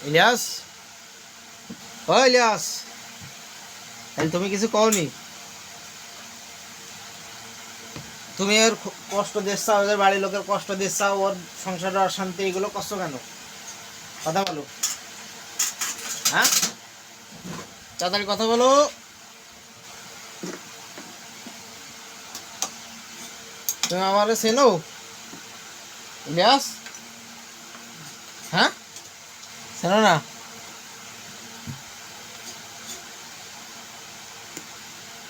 ইলিয়াস, ও ইলিয়াস, তাহলে তুমি কিছু কওনি? তুমি ওর কষ্ট দিচ্ছাও, ওদের বাড়ির লোকের কষ্ট দিচ্ছাও, ওর সংসারের অশান্তি, এগুলো কষ্ট কেন? কথা বলো। হ্যাঁ, তাড়াতাড়ি কথা বলো। তুমি আমারে চেনো ইলিয়াস? হ্যাঁ, চেনো না?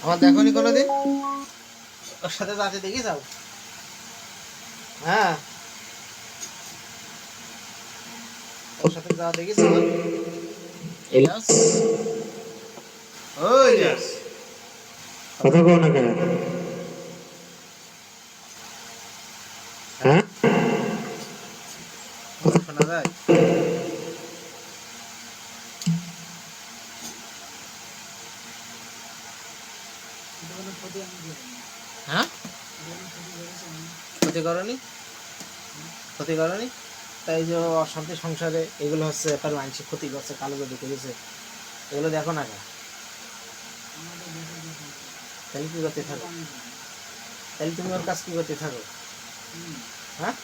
আমার দেখোনি কোনোদিন? ওর সাথে যাতে দেখি যাও। হ্যাঁ, ওর সাথে যা দেখি যাও। ইলিয়াস, ও ইলিয়াস, কথা কও না কেন? হ্যাঁ, কথা শোনা যায়? হ্যাঁ, ক্ষতি করনি? ক্ষতি করনি? তাই যে অশান্তি সংসারে এগুলো হচ্ছে, ব্যাপার মানসিক ক্ষতি করছে, কালো জাদু করেছে, এগুলো দেখো না কেন? তাহলে কি করতে থাকো? তাহলে তুমি ওর কাজ কি করতে থাকো? হ্যাঁ,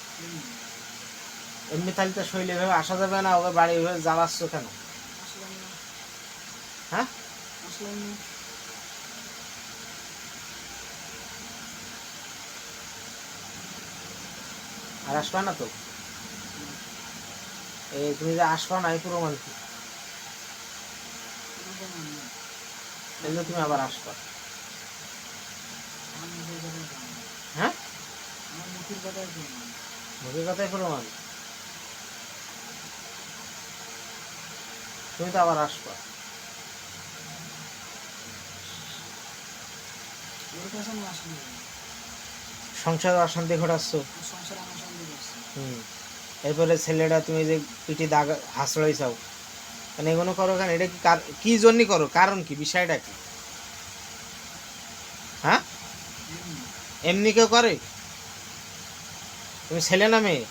এমনি তাহলে তো শৈলী ভাবে আসা যাবে না, ওকে বাড়ি ভাবে জ্বালাচ্ছ কেন? হ্যাঁ, আর আসবা না তো? এই তুমি যে আসবা না, এই প্রমাণ কি? তাহলে তুমি আবার আসবা। হ্যাঁ, মুখের কথাই প্রমাণ? তুমি তো আবার আসবা। সংসার অশান্তি ঘটাচ্ছ। হুম, এরপরে ছেলেটা তুমি যে পিঠে দাগ হাসড়াই চাও, মানে এগুলো করো কেন? এটা কি কি জন্য করো? কারণ কি? বিষয়টা কি? হ্যাঁ, এমনি কেউ করে? তুমি ছেলে না মেয়ে?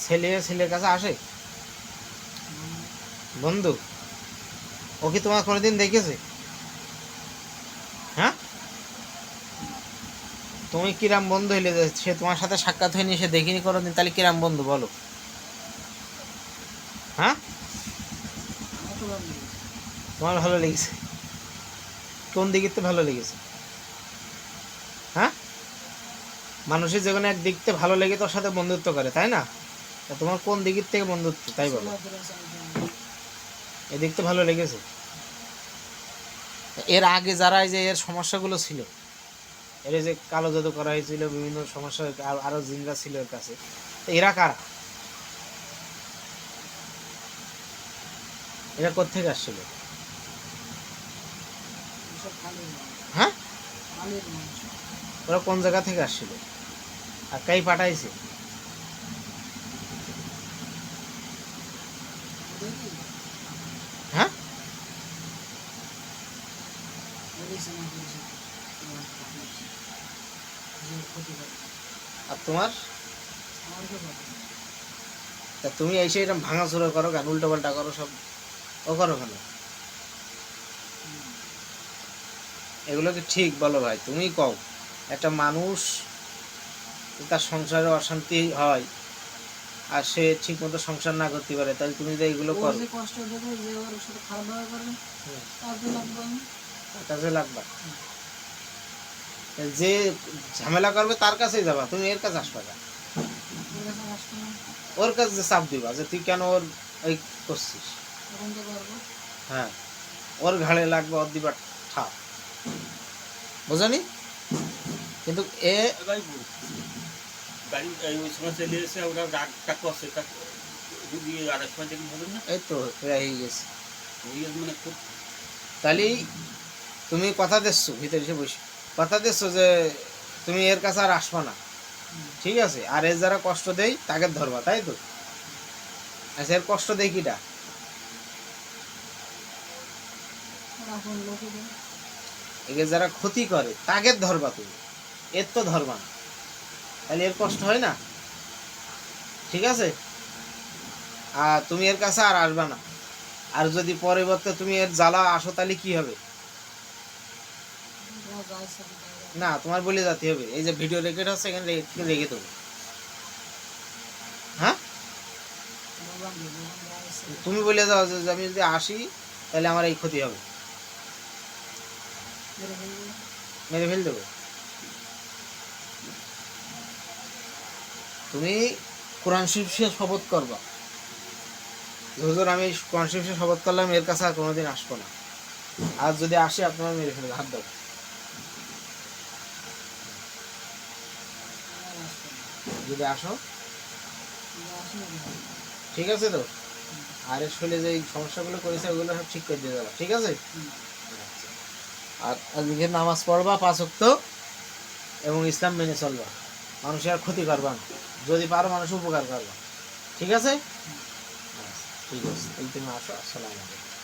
ছেলে ছেলের কাছে আসে বন্ধু? ও কি তোমার কোনোদিন দেখেছে? হ্যাঁ, তুমি কিরাম বন্ধু হইলে যে সে তোমার সাথে সাক্ষাৎ হয়নি, সে দেখিনি কোনোদিন, তাহলে কিরাম বন্ধু বলো? হ্যাঁ, তোমার ভালো লেগেছে? কোন দিকে ভালো লেগেছে? হ্যাঁ, মানুষের যেখানে এক দিকতে ভালো লেগে তোর সাথে বন্ধুত্ব করে, তাই না? তা তোমার কোন দিকের থেকে বন্ধুত্ব, তাই বলো? এদিক তো ভালো লেগেছে। এর আগে যারা এই যে এর সমস্যাগুলো ছিল, এর যে কালো জাদু করা হয়েছিল, বিভিন্ন সমস্যা, আরো জিনরা ছিল এর কাছে, তো এরা কারা? এরা কোত্থেকে আসছিল? হ্যাঁ, ওরা কোন জায়গা থেকে আসছিল আর কাই পাঠাইছে? হ্যাঁ, আর তোমার? তা তুমি এসে এরকম ভাঙাচোরা করো কেন? উল্টো পাল্টা করো সব, ও করো কেন? এগুলো কি ঠিক বলো ভাই? তুমি কও। একটা মানুষ তার সংসারে অশান্তি হয় আর সে ঠিক মতো সংসার না করতে পারে, তাহলে তুমি যে এগুলো করো, কাজে লাগবা? যে ঝামেলা করবে তার কাছেই যাবা, তুমি এর কাছে আসবা না? ওর কাছে যে চাপ দিবা যে তুই কেন ওর এই করছিস? হ্যাঁ, ওর ঘাড়ে লাগবে, ওর দিবা ঠাপ, বোঝনি? কিন্তু এ এই তো হয়ে গেছে। তাহলে তুমি কথা দিচ্ছ, ভিতরে এসে বসে কথা দিচ্ছ যে তুমি এর কাছে আর আসবা না, ঠিক আছে? আর এর যারা কষ্ট দেয় তাকে ধরবা, তাই তো? আচ্ছা, এর কষ্ট দেয় কিটা? একে যারা ক্ষতি করে তাকে ধরবা তুমি, এর তো ধরবা না, তাহলে এর কষ্ট হয় না? ঠিক আছে? আর তুমি এর কাছে আর আসবা না। আর যদি পরিবর্তে তুমি এর জ্বালা আসো তাহলে কি হবে? না, তোমার বলে যেতে হবে, এই যে ভিডিও রেকর্ড হচ্ছে এখানে রেখে দেবো। হ্যাঁ, তুমি বলে দাও যে আমি যদি আসি তাহলে আমার এই ক্ষতি হবে, মেরে ফেল দেবো। তুমি কোরআন শরীফে শপথ করবা, হুজুর আমি কোরআন শরীফে শপথ করলাম এর কাছে আর কোনোদিন আসবো না, আর যদি আসি আপনারা মেরে ফেলবে, হাত দাও। যদি আসো ঠিক আছে তো, আর এর শরীরে যে এই সমস্যাগুলো করেছে ওগুলো সব ঠিক করে দিয়ে যাবো, ঠিক আছে? আর আজকে নামাজ পড়বা 5 ওয়াক্ত এবং ইসলাম মেনে চলবা, মানুষের আর ক্ষতি করবা না, যদি পারো মানুষ উপকার করবা, ঠিক আছে? আচ্ছা, ঠিক আছে, তাহলে তুমি আসো। আসসালামু আলাইকুম।